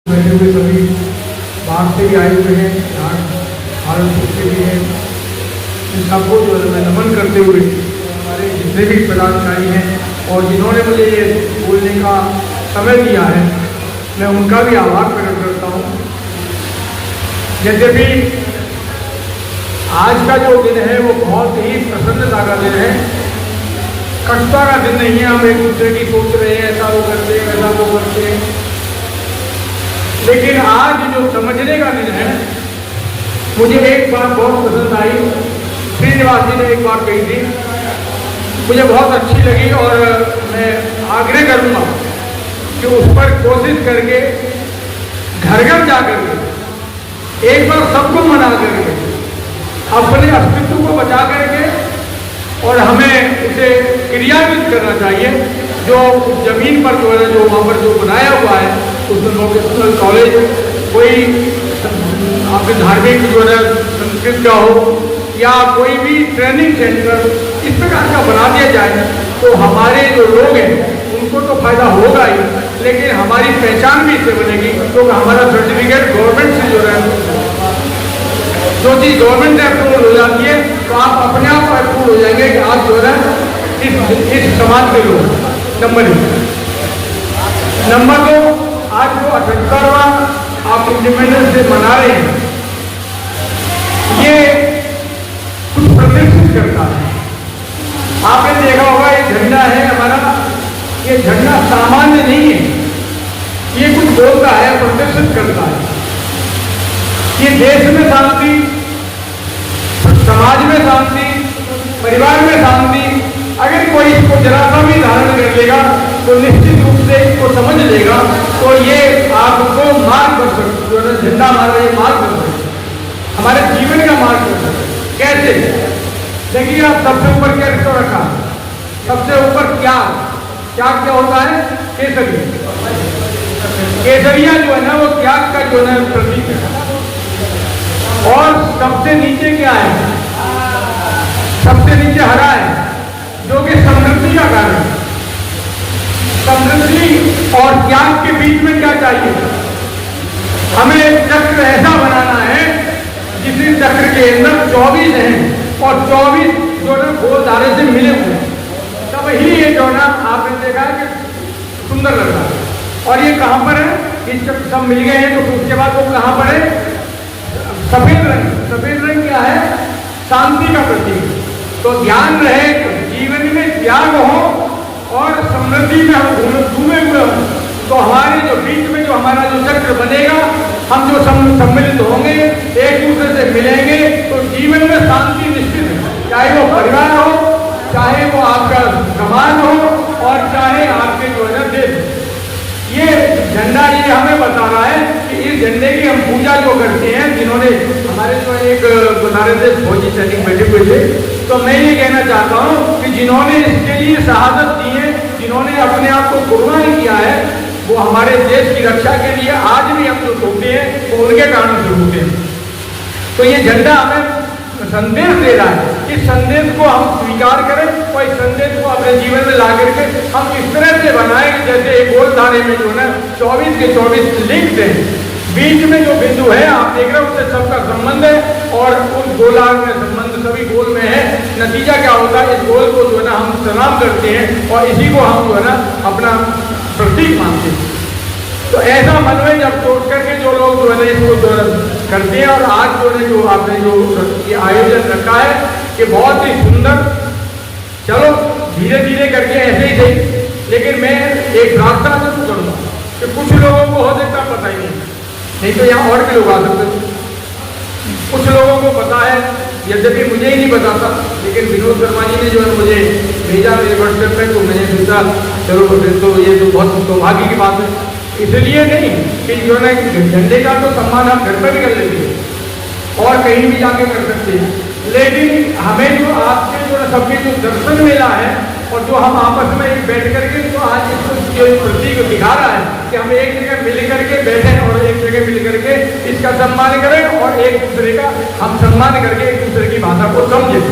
बैठे हुए सभी बाहर से भी आए हुए हैं, यहाँ भारत के भी हैं, इन सबको जो है मैं नमन करते हुए हमारे जितने भी पदाधिकारी हैं और जिन्होंने मुझे ये बोलने का समय दिया है, मैं उनका भी आभार प्रकट करता हूँ। यद्यपि आज का जो दिन है वो बहुत ही प्रसन्नता का दिन है, कष्टता का दिन नहीं है। हम एक दूसरे की सोच रहे हैं ऐसा वो करते हैं वैसा वो करते हैं, लेकिन आज जो समझने का दिन है, मुझे एक बात बहुत पसंद आई। श्रीनिवास जी ने एक बात कही थी, मुझे बहुत अच्छी लगी और मैं आग्रह करूँगा कि उस पर कोशिश करके घर घर जा करके एक बार सबको मना करके अपने अस्तित्व को बचा करके और हमें उसे क्रियान्वित करना चाहिए। जो जमीन पर जो है, जो वहाँ पर जो बनाया हुआ है, उसमें वोकेशनल कॉलेज, कोई आपके धार्मिक जो है संस्कृत का हो या कोई भी ट्रेनिंग सेंटर इस प्रकार का बना दिया जाए तो हमारे जो लोग हैं उनको तो फायदा होगा ही, लेकिन हमारी पहचान भी इससे बनेगी। क्योंकि हमारा सर्टिफिकेट गवर्नमेंट से जो है, जो चीज़ गवर्नमेंट से अप्रूवल हो जाती है तो आप अपने आप अप्रूव हो जाएंगे कि आप जो है इस समाज के लोग। नंबर 1। नंबर 2, आज जो 78वां आप इंडिपेंडेंस डे मना रहे हैं, ये कुछ प्रदर्शित करता है। आपने देखा होगा ये झंडा है हमारा, ये झंडा सामान्य नहीं है, ये कुछ बोलता है, प्रदर्शित करता है। ये देश में शांति, समाज में शांति, परिवार में शांति, अगर कोई इसको जरा सा भी धारण कर लेगा तो निश्चित रूप से इसको समझ लेगा तो ये आपको मार्गदर्शक जो है झंडा हमारा ये मार्गदर्शक हमारे जीवन का मार्गदर्शक। कैसे? देखिए, आप सबसे ऊपर क्या रिश्ता रखा, सबसे ऊपर त्याग क्या होता है? केसरिया। केसरिया जो है ना वो त्याग का जो है प्रतीक है। और सबसे नीचे क्या है? सबसे नीचे हरा है, जो कि समृद्धि का कारण है। समृद्धि और त्याग के बीच में क्या चाहिए? हमें एक चक्र ऐसा बनाना है जिस चक्र के अंदर 24 हैं और 24 जो है गोल धारे से मिले हुए हैं, तब ही ये जो है आपने देखा है कि सुंदर लग रहा है। और ये कहाँ पर है? इस चक्र सब मिल गए हैं तो उसके बाद वो कहाँ पर है? सफेद रंग। सफेद रंग क्या है? शांति का प्रतीक। तो ध्यान रहे जीवन में त्याग हो और समृद्धि में हम घूमे हुए हों तो हमारे जो बीच में जो हमारा जो चक्र बनेगा, हम जो सम्मिलित होंगे, एक दूसरे से मिलेंगे तो जीवन में शांति निश्चित है। चाहे वो परिवार हो, चाहे वो आपका समाज हो और चाहे आपके जो है देश। ये झंडा ये हमें बता रहा है कि इस झंडे की हम पूजा जो करते हैं, जिन्होंने हमारे जो एक बता रहे थे फौजी सैनिक बैठे हुए थे, तो मैं ये कहना चाहता हूँ कि जिन्होंने इसके लिए शहादत दी है, जिन्होंने अपने आप को कुर्बान किया है, वो हमारे देश की रक्षा के लिए आज भी हम जो होते हैं वो उनके कारण से होते हैं। तो ये झंडा हमें संदेश दे रहा है, इस संदेश को हम स्वीकार करें और इस संदेश को अपने जीवन में ला करके हम इस तरह से बनाएं कि जैसे एक गोल धारे में जो है 24 के 24 लिंक हैं, बीच में जो बिंदु है आप देख रहे हो उससे सबका संबंध है और उस गोलार्ध में संबंध सभी गोल में है। नतीजा क्या होता है? इस गोल को जो है ना हम सलाम करते हैं और इसी को हम जो है ना अपना प्रतीक मानते हैं। तो ऐसा मन में जब सोच करके जो लोग जो है ना इसको जो करते हैं और आज जो है जो आपने जो ये आयोजन रखा है कि बहुत ही सुंदर, चलो धीरे धीरे करके ऐसे ही सही, लेकिन मैं एक रास्ता जरूर करूँगा कि कुछ लोगों को हो सकता पता ही नहीं तो यहाँ और भी लोग आ सकते। कुछ लोगों को पता है, यद्यपि मुझे ही नहीं पता था, लेकिन विनोद शर्मा जी ने जो है मुझे भेजा मेरे व्हाट्सएप पे, तो मैंने सोचा चलो फिर तो ये तो बहुत सौभाग्य की बात है। इसलिए नहीं कि जो है झंडे का तो सम्मान आप घर पर भी कर लेते हैं और कहीं भी जाके कर सकते हैं, लेकिन हमें जो आपके जो सबके जो दर्शन मिला है और जो हम आपस में एक बैठ करके जो आज इसको प्रतीक दिखा रहा है कि हम एक जगह मिल करके बैठे और एक जगह मिल करके इसका सम्मान करें और एक दूसरे का हम सम्मान करके एक दूसरे की भाषा को समझें,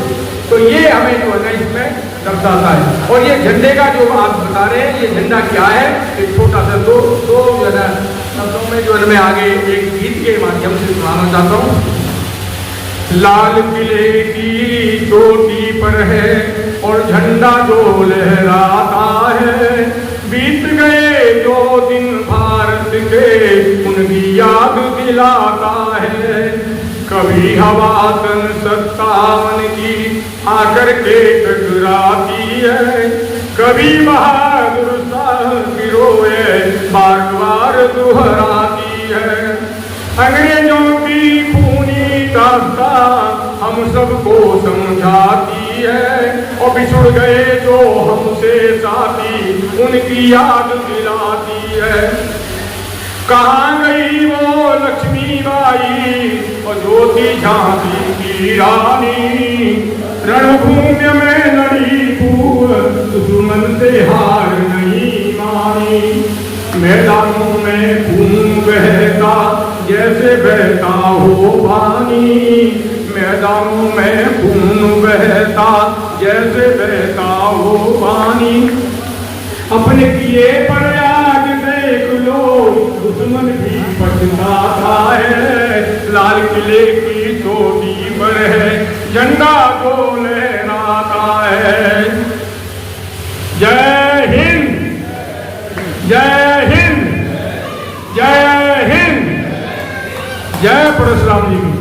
तो ये हमें जो है ना इसमें दर्शाता है। और ये झंडे का जो आप बता रहे हैं, ये झंडा क्या है? एक छोटा सा दो जो है ना शब्दों में जो इनमें आगे एक गीत के माध्यम से सुनाना चाहता हूँ। लाल किले की चोटी पर है और झंडा जो लहराता है, बीत गए जो दिन भारत के उनकी याद दिलाता है। कभी हवा सन 57 की आकर के टकराती है, कभी बहादुर शाह की रोए बार बार दोहराती है। अंग्रेजों की खूनी दास्ता हम सबको समझाती है, और बिछुड़ गए जो हमसे साथी उनकी याद दिलाती है। कहाँ गई वो लक्ष्मीबाई और ज्योति झांसी की रानी, रणभूमि में लड़ी फूल दुश्मन से हार नहीं मानी। मैदानों में खून बहता जैसे बहता हो पानी, मैदानों में खून बहता जैसे बहता हो पानी। अपने किए पर आज देख लो दुश्मन भी पछताता है। लाल किले की चोटी पर है झंडा जो लहराता है। जय हिंद, जय हिंद, जय हिंद, जय परशुराम जी की।